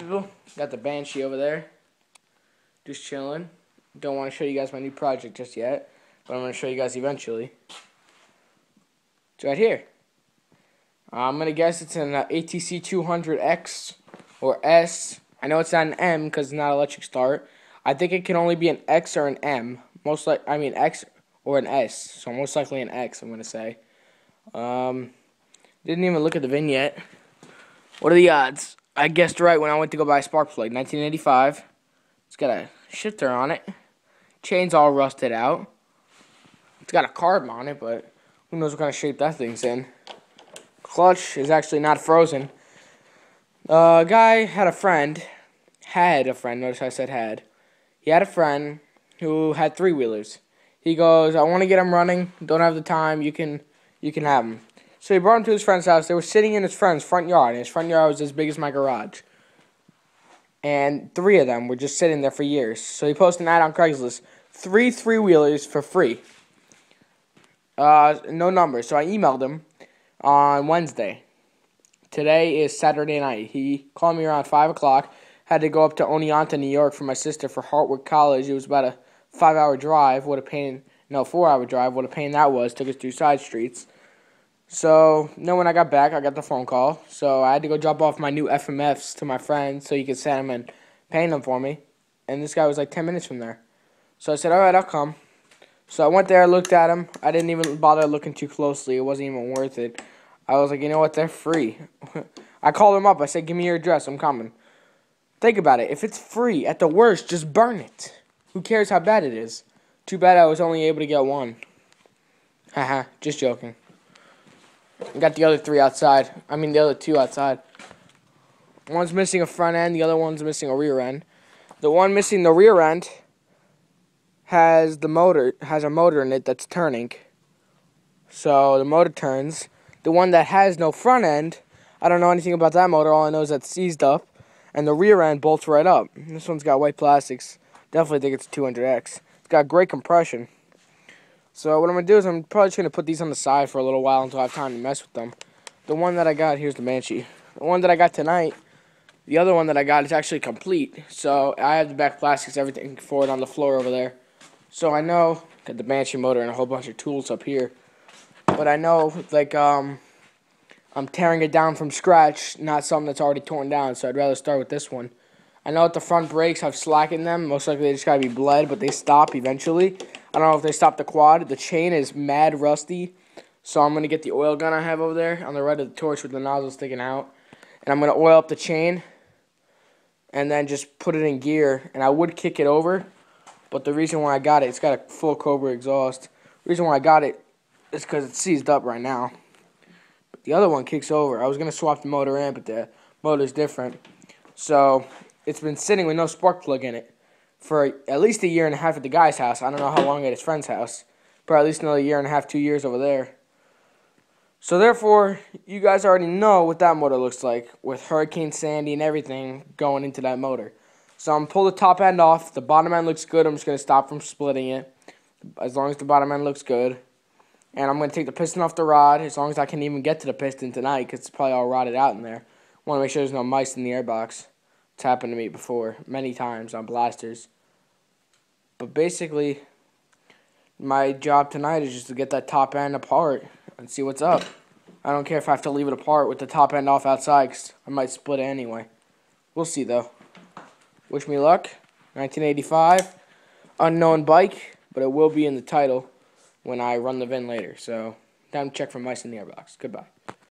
people? Got the Banshee over there. Just chilling. Don't want to show you guys my new project just yet, but I'm going to show you guys eventually. It's right here. I'm going to guess it's an atc200x or S. I know it's not an M because it's not electric start. I think it can only be an X or an M. X or an S. So most likely an X, I'm going to say. Didn't even look at the VIN yet. What are the odds? I guessed right when I went to go buy a spark plug. 1985. It's got a shifter on it. Chain's all rusted out. It's got a carb on it, but who knows what kind of shape that thing's in. Clutch is actually not frozen. Guy had a friend. Notice I said had. He had a friend who had three-wheelers. He goes, I want to get him running. Don't have the time. You can have him. So he brought him to his friend's house. They were sitting in his friend's front yard. And his front yard was as big as my garage. And 3 of them were just sitting there for years. So he posted an ad on Craigslist. 3 three-wheelers for free. No numbers. So I emailed him on Wednesday. Today is Saturday night. He called me around 5 o'clock. Had to go up to Oneonta, New York for my sister for Hartwood College. It was about a 5-hour drive. 4-hour drive. What a pain that was. Took us through side streets. So, when I got back, I got the phone call. So, I had to go drop off my new FMFs to my friend so he could send them and paint them for me. And this guy was like 10 minutes from there. So, I said, alright, I'll come. So, I went there, looked at them. I didn't even bother looking too closely. It wasn't even worth it. I was like, you know what, they're free. I called him up. I said, give me your address. I'm coming. Think about it. If it's free, at the worst, just burn it. Who cares how bad it is? Too bad I was only able to get one. Haha, just joking. I got the other 3 outside. The other 2 outside. One's missing a front end. The other one's missing a rear end. The one missing the rear end has a motor in it that's turning. So the motor turns. The one that has no front end, I don't know anything about that motor. All I know is that it's seized up. And the rear end bolts right up. This one's got white plastics. Definitely think it's a 200X. It's got great compression. So what I'm going to do is I'm probably just going to put these on the side for a little while until I have time to mess with them. The one that I got, here's the Banshee. The one that I got tonight, the other one that I got is actually complete. So I have the back plastics, everything for it on the floor over there. So I know, got the Banshee motor and a whole bunch of tools up here. But I know, I'm tearing it down from scratch, not something that's already torn down. So I'd rather start with this one. I know at the front brakes, I've slackened them. Most likely they just got to be bled, but they stop eventually. I don't know if they stop the quad. The chain is mad rusty, so I'm going to get the oil gun I have over there on the right of the torch with the nozzle sticking out. And I'm going to oil up the chain and then just put it in gear. And I would kick it over, but the reason why I got it, it's got a full Cobra exhaust. The reason why I got it is because it's seized up right now. But the other one kicks over. I was going to swap the motor in, but the motor's different. So it's been sitting with no spark plug in it for at least a year and a half at the guy's house. I don't know how long at his friend's house. Probably at least another year and a half, 2 years over there. So therefore, you guys already know what that motor looks like with Hurricane Sandy and everything going into that motor. So I'm going to pull the top end off. The bottom end looks good. I'm just going to stop from splitting it as long as the bottom end looks good. And I'm going to take the piston off the rod as long as I can even get to the piston tonight because it's probably all rotted out in there. Want to make sure there's no mice in the airbox. It's happened to me before, many times on blasters. But basically, my job tonight is just to get that top end apart and see what's up. I don't care if I have to leave it apart with the top end off outside because I might split it anyway. We'll see, though. Wish me luck. 1985. Unknown bike, but it will be in the title when I run the VIN later. So, time to check for mice in the airbox. Goodbye.